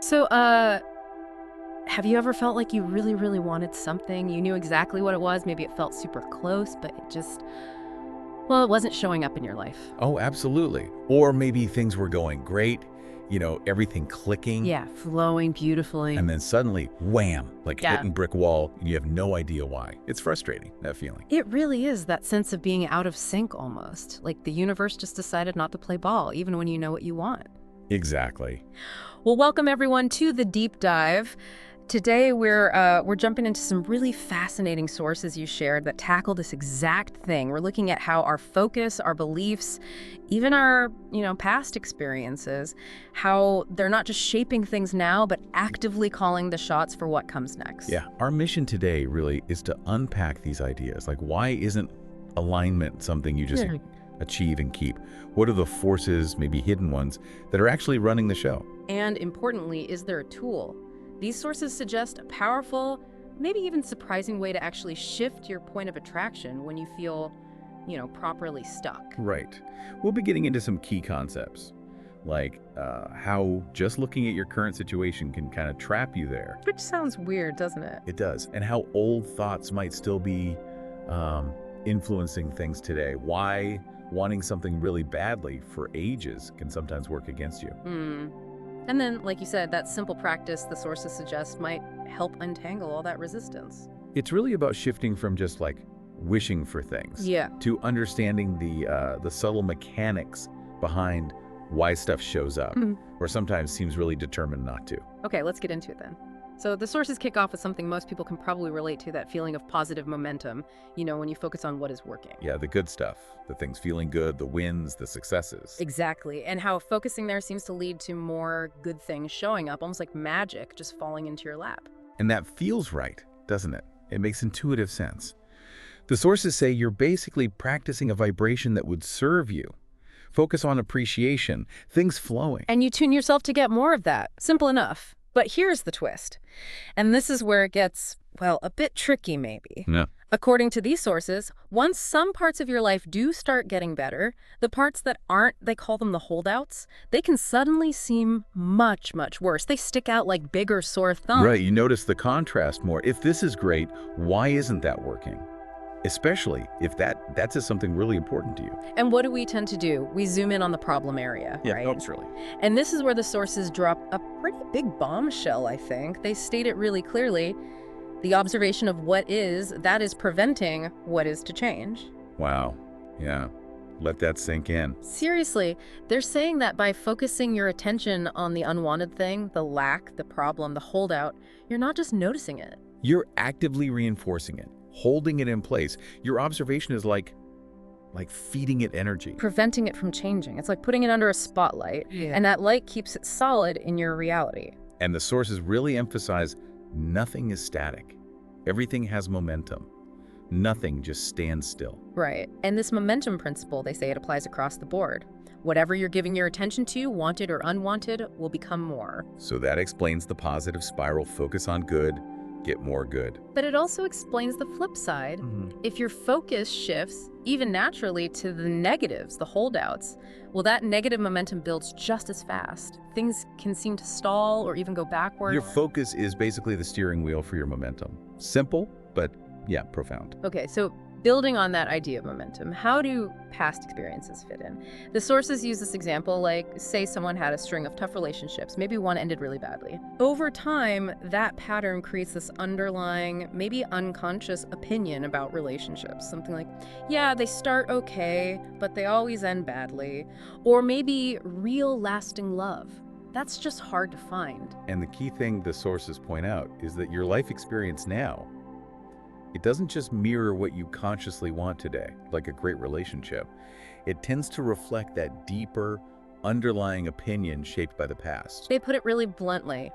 So, have you ever felt like you really, really wanted something? You knew exactly what it was. Maybe it felt super close, but it just, well, it wasn't showing up in your life. Oh, absolutely. Or maybe things were going great, everything clicking, Yeah, flowing beautifully. and then suddenly, wham, like Yeah. hitting brick wall, and you have no idea why. It's frustrating, that feeling. It really is that sense of being out of sync almost. Like the universe just decided not to play ball, even when you know what you want. Exactly. Well, welcome everyone to the deep dive. Today we're jumping into some really fascinating sources you shared that tackle this exact thing. We're looking at how our focus, our beliefs, even our, past experiences, how they're not just shaping things now, but actively calling the shots for what comes next. Yeah, our mission today really is to unpack these ideas. Like, why isn't alignment something you just achieve and keep? What are the forces, maybe hidden ones, that are actually running the show? And importantly, is there a tool? These sources suggest a powerful, maybe even surprising way to actually shift your point of attraction when you feel, properly stuck. Right. We'll be getting into some key concepts, like how just looking at your current situation can kind of trap you there. Which sounds weird, doesn't it? It does. And how old thoughts might still be influencing things today. Why wanting something really badly for ages can sometimes work against you. And then, like you said, that simple practice the sources suggest might help untangle all that resistance. It's really about shifting from just like wishing for things to understanding the subtle mechanics behind why stuff shows up, or sometimes seems really determined not to. Okay, let's get into it then. So the sources kick off with something most people can probably relate to, that feeling of positive momentum, when you focus on what is working. Yeah, the good stuff, the things feeling good, the wins, the successes. Exactly, and how focusing there seems to lead to more good things showing up, almost like magic just falling into your lap. And that feels right, doesn't it? It makes intuitive sense. The sources say you're basically practicing a vibration that would serve you. Focus on appreciation, things flowing. And you tune yourself to get more of that. Simple enough. But here's the twist. And this is where it gets, well, a bit tricky maybe. Yeah. According to these sources, once some parts of your life do start getting better, the parts that aren't, they call them the holdouts, they can suddenly seem much, much worse. They stick out like bigger sore thumbs. Right, you notice the contrast more. If this is great, why isn't that working? Especially if that's just something really important to you. And what do we tend to do? We zoom in on the problem area, right? Naturally. And this is where the sources drop a pretty big bombshell, I think. They state it really clearly. The observation of what is, that is preventing what is to change. Wow. Yeah. Let that sink in. Seriously, they're saying that by focusing your attention on the unwanted thing, the lack, the problem, the holdout, you're not just noticing it. You're actively reinforcing it, holding it in place. Your observation is like feeding it energy. Preventing it from changing. It's like putting it under a spotlight, and that light keeps it solid in your reality. And the sources really emphasize nothing is static. Everything has momentum. Nothing just stands still. Right. And this momentum principle, they say it applies across the board. Whatever you're giving your attention to, wanted or unwanted, will become more. So that explains the positive spiral. Focus on good, get more good. But it also explains the flip side. If your focus shifts, even naturally, to the negatives, the holdouts, well, that negative momentum builds just as fast. Things can seem to stall or even go backward. Your focus is basically the steering wheel for your momentum. Simple, but yeah, profound. Okay, so building on that idea of momentum, how do past experiences fit in? The sources use this example, like, say someone had a string of tough relationships, maybe one ended really badly. Over time, that pattern creates this underlying, maybe unconscious opinion about relationships. Something like, yeah, they start okay, but they always end badly. Or maybe real lasting love. That's just hard to find. And the key thing the sources point out is that your life experience now, it doesn't just mirror what you consciously want today, like a great relationship. It tends to reflect that deeper, underlying opinion shaped by the past. They put it really bluntly.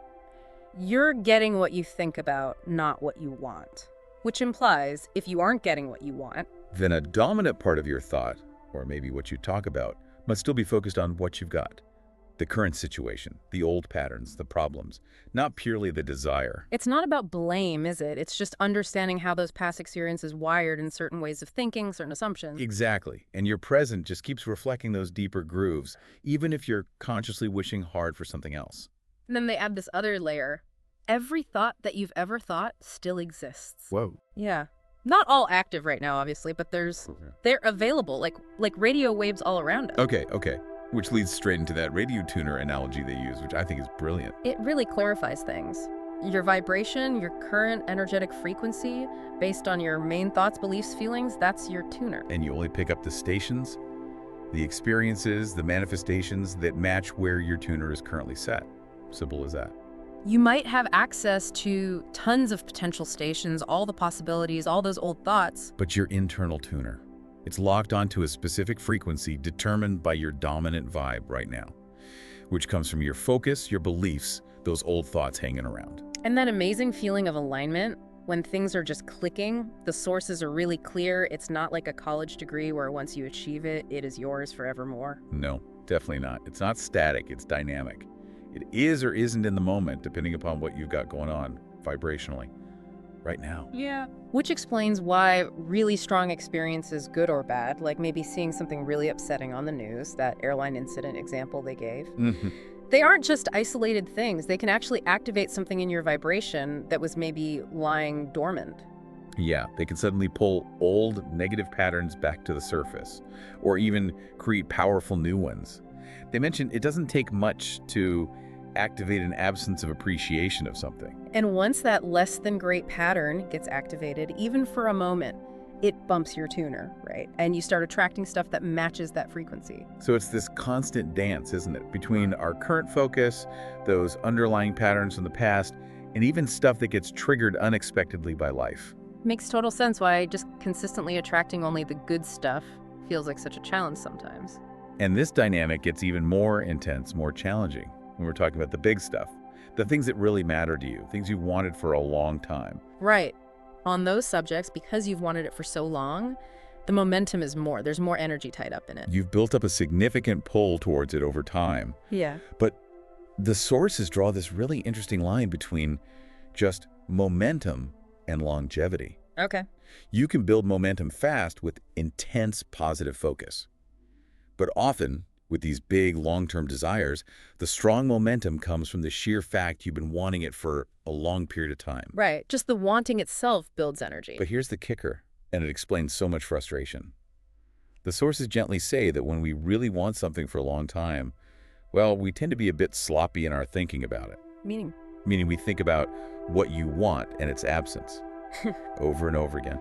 You're getting what you think about, not what you want. Which implies, if you aren't getting what you want, then a dominant part of your thought, or maybe what you talk about, must still be focused on what you've got. The current situation, the old patterns, the problems, not purely the desire. It's not about blame, is it? It's just understanding how those past experiences wired in certain ways of thinking, certain assumptions. Exactly. And your present just keeps reflecting those deeper grooves, even if you're consciously wishing hard for something else. And then they add this other layer. Every thought that you've ever thought still exists. Whoa. Yeah. Not all active right now, obviously, but they're available, like radio waves all around us. Okay. Which leads straight into that radio tuner analogy they use, which I think is brilliant. It really clarifies things. Your vibration, your current energetic frequency, based on your main thoughts, beliefs, feelings, that's your tuner. And you only pick up the stations, the experiences, the manifestations that match where your tuner is currently set. Simple as that. You might have access to tons of potential stations, all the possibilities, all those old thoughts. But your internal tuner, it's locked onto a specific frequency determined by your dominant vibe right now, which comes from your focus, your beliefs, those old thoughts hanging around. And that amazing feeling of alignment, when things are just clicking, the sources are really clear. It's not like a college degree where once you achieve it, it is yours forevermore. No, definitely not. It's not static, it's dynamic. It is or isn't in the moment, depending upon what you've got going on vibrationally right now. Yeah. Which explains why really strong experiences, good or bad, like maybe seeing something really upsetting on the news, that airline incident example they gave, they aren't just isolated things. They can actually activate something in your vibration that was maybe lying dormant. Yeah, they can suddenly pull old negative patterns back to the surface, or even create powerful new ones. They mentioned it doesn't take much to activate an absence of appreciation of something. And once that less than great pattern gets activated, even for a moment, it bumps your tuner, right? And you start attracting stuff that matches that frequency. So it's this constant dance, isn't it? Between our current focus, those underlying patterns from the past, and even stuff that gets triggered unexpectedly by life. Makes total sense why just consistently attracting only the good stuff feels like such a challenge sometimes. And this dynamic gets even more intense, more challenging when we're talking about the big stuff, the things that really matter to you, things you wanted for a long time. Right. On those subjects, because you've wanted it for so long, the momentum is more. There's more energy tied up in it. You've built up a significant pull towards it over time. Yeah. But the sources draw this really interesting line between just momentum and longevity. Okay. You can build momentum fast with intense positive focus. But often, with these big long-term desires, the strong momentum comes from the sheer fact you've been wanting it for a long period of time. Right. Just the wanting itself builds energy. But here's the kicker, and it explains so much frustration. The sources gently say that when we really want something for a long time, well, we tend to be a bit sloppy in our thinking about it. Meaning We think about what you want and its absence over and over again.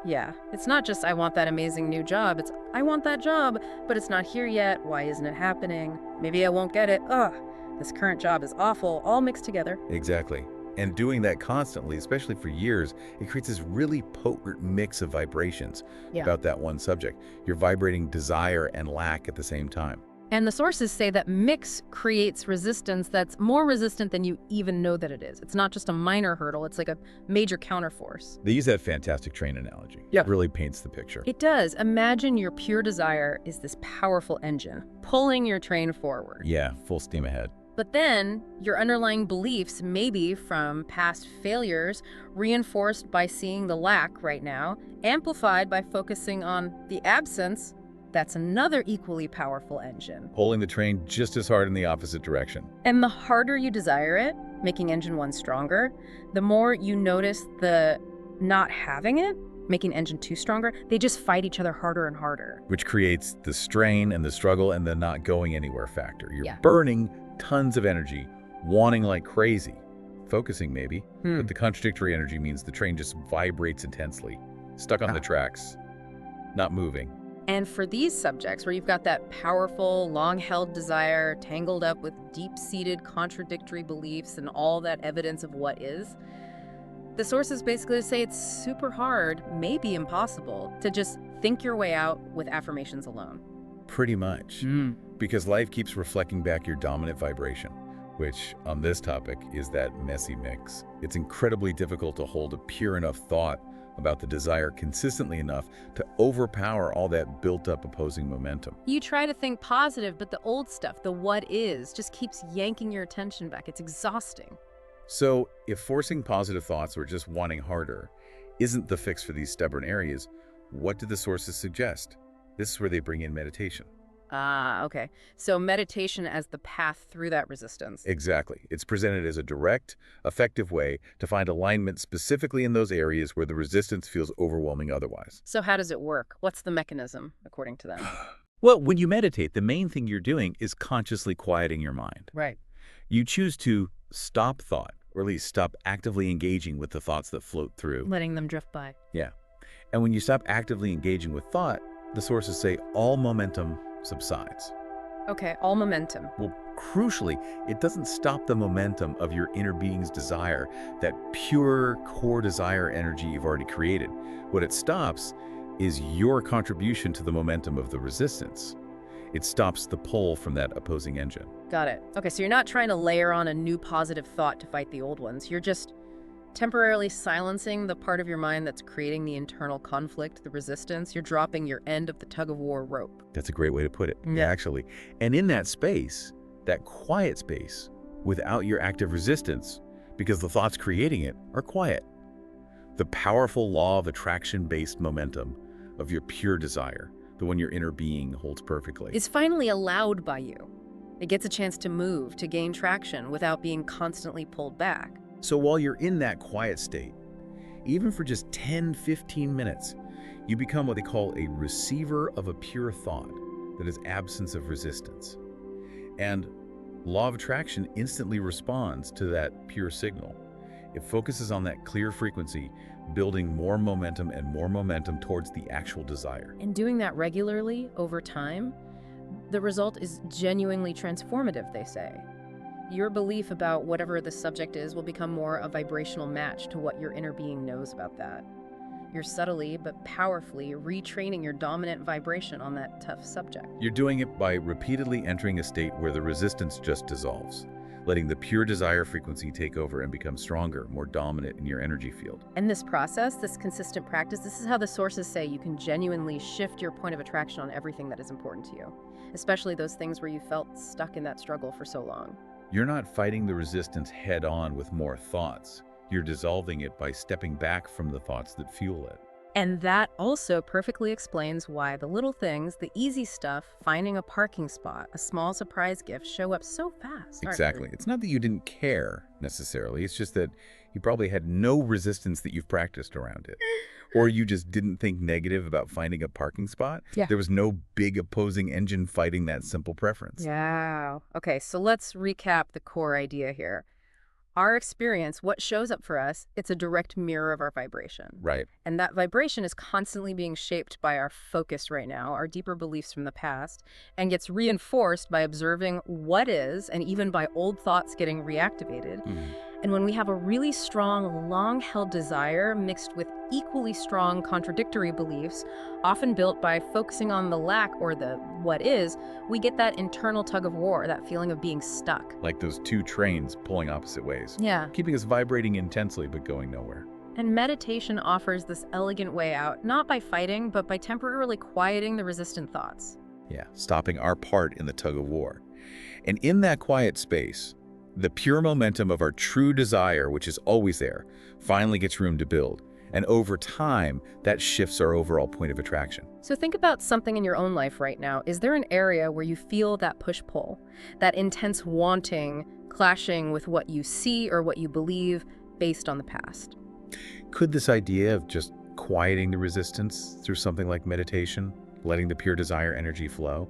Yeah. It's not just I want that amazing new job. It's I want that job, but it's not here yet. Why isn't it happening? Maybe I won't get it. Ugh, this current job is awful, all mixed together. Exactly. And doing that constantly, especially for years, it creates this really potent mix of vibrations about that one subject. You're vibrating desire and lack at the same time. And the sources say that mix creates resistance that's more resistant than you even know that it is. It's not just a minor hurdle, it's like a major counterforce. They use that fantastic train analogy. Yeah. It really paints the picture. It does. Imagine your pure desire is this powerful engine pulling your train forward. Yeah, full steam ahead. But then your underlying beliefs, maybe from past failures, reinforced by seeing the lack right now, amplified by focusing on the absence, that's another equally powerful engine. Pulling the train just as hard in the opposite direction. And the harder you desire it, making engine one stronger, the more you notice the not having it, making engine two stronger, they just fight each other harder and harder. Which creates the strain and the struggle and the not going anywhere factor. You're Yeah. burning tons of energy, wanting like crazy. Focusing maybe, but the contradictory energy means the train just vibrates intensely, stuck on the tracks, not moving. And for these subjects where you've got that powerful, long-held desire tangled up with deep-seated contradictory beliefs and all that evidence of what is, the sources basically say it's super hard, maybe impossible, to just think your way out with affirmations alone. Pretty much. Because life keeps reflecting back your dominant vibration, which on this topic is that messy mix. It's incredibly difficult to hold a pure enough thought about the desire consistently enough to overpower all that built-up opposing momentum. You try to think positive, but the old stuff, the what is, just keeps yanking your attention back. It's exhausting. So if forcing positive thoughts or just wanting harder isn't the fix for these stubborn areas, what do the sources suggest? This is where they bring in meditation. Ah, okay. So meditation as the path through that resistance. Exactly. It's presented as a direct, effective way to find alignment specifically in those areas where the resistance feels overwhelming otherwise. So how does it work? What's the mechanism, according to them? Well, when you meditate, the main thing you're doing is consciously quieting your mind. Right. You choose to stop thought, or at least stop actively engaging with the thoughts that float through. Letting them drift by. Yeah. And when you stop actively engaging with thought, the sources say all momentum subsides. Okay, all momentum. Well, crucially, it doesn't stop the momentum of your inner being's desire, that pure core desire energy you've already created. What it stops is your contribution to the momentum of the resistance. It stops the pull from that opposing engine. Got it. Okay, so you're not trying to layer on a new positive thought to fight the old ones. You're just temporarily silencing the part of your mind that's creating the internal conflict, the resistance. You're dropping your end of the tug-of-war rope. That's a great way to put it, Yeah. actually. And in that space, that quiet space, without your active resistance, because the thoughts creating it are quiet, the powerful law of attraction-based momentum of your pure desire, the one your inner being holds perfectly. It's finally allowed by you. It gets a chance to move, to gain traction without being constantly pulled back. So while you're in that quiet state, even for just 10, 15 minutes, you become what they call a receiver of a pure thought that is absence of resistance. And law of attraction instantly responds to that pure signal. It focuses on that clear frequency, building more momentum towards the actual desire. And doing that regularly, over time, the result is genuinely transformative, they say. Your belief about whatever the subject is will become more a vibrational match to what your inner being knows about that. You're subtly but powerfully retraining your dominant vibration on that tough subject. You're doing it by repeatedly entering a state where the resistance just dissolves, letting the pure desire frequency take over and become stronger, more dominant in your energy field. And this process, this consistent practice, this is how the sources say you can genuinely shift your point of attraction on everything that is important to you, especially those things where you felt stuck in that struggle for so long. You're not fighting the resistance head-on with more thoughts. You're dissolving it by stepping back from the thoughts that fuel it. And that also perfectly explains why the little things, the easy stuff, finding a parking spot, a small surprise gift, show up so fast. Exactly. It's not that you didn't care, necessarily. It's just that you probably had no resistance that you've practiced around it. Or you just didn't think negative about finding a parking spot. Yeah. There was no big opposing engine fighting that simple preference. Yeah. Okay, so let's recap the core idea here. Our experience, what shows up for us, it's a direct mirror of our vibration. Right. And that vibration is constantly being shaped by our focus right now, our deeper beliefs from the past, and gets reinforced by observing what is, and even by old thoughts getting reactivated. And when we have a really strong, long-held desire mixed with equally strong contradictory beliefs, often built by focusing on the lack or the what is, we get that internal tug of war, that feeling of being stuck. Like those two trains pulling opposite ways. Yeah. Keeping us vibrating intensely but going nowhere. And meditation offers this elegant way out, not by fighting, but by temporarily quieting the resistant thoughts. Yeah, stopping our part in the tug of war. And in that quiet space, the pure momentum of our true desire, which is always there, finally gets room to build. And over time, that shifts our overall point of attraction. So think about something in your own life right now. Is there an area where you feel that push-pull, that intense wanting, clashing with what you see or what you believe based on the past? Could this idea of just quieting the resistance through something like meditation, letting the pure desire energy flow,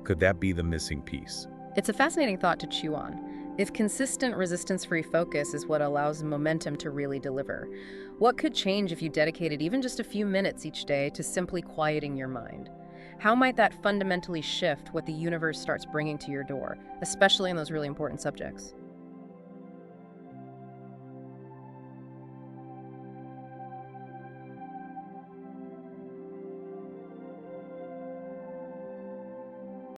could that be the missing piece? It's a fascinating thought to chew on. If consistent resistance-free focus is what allows momentum to really deliver, what could change if you dedicated even just a few minutes each day to simply quieting your mind? How might that fundamentally shift what the universe starts bringing to your door, especially in those really important subjects?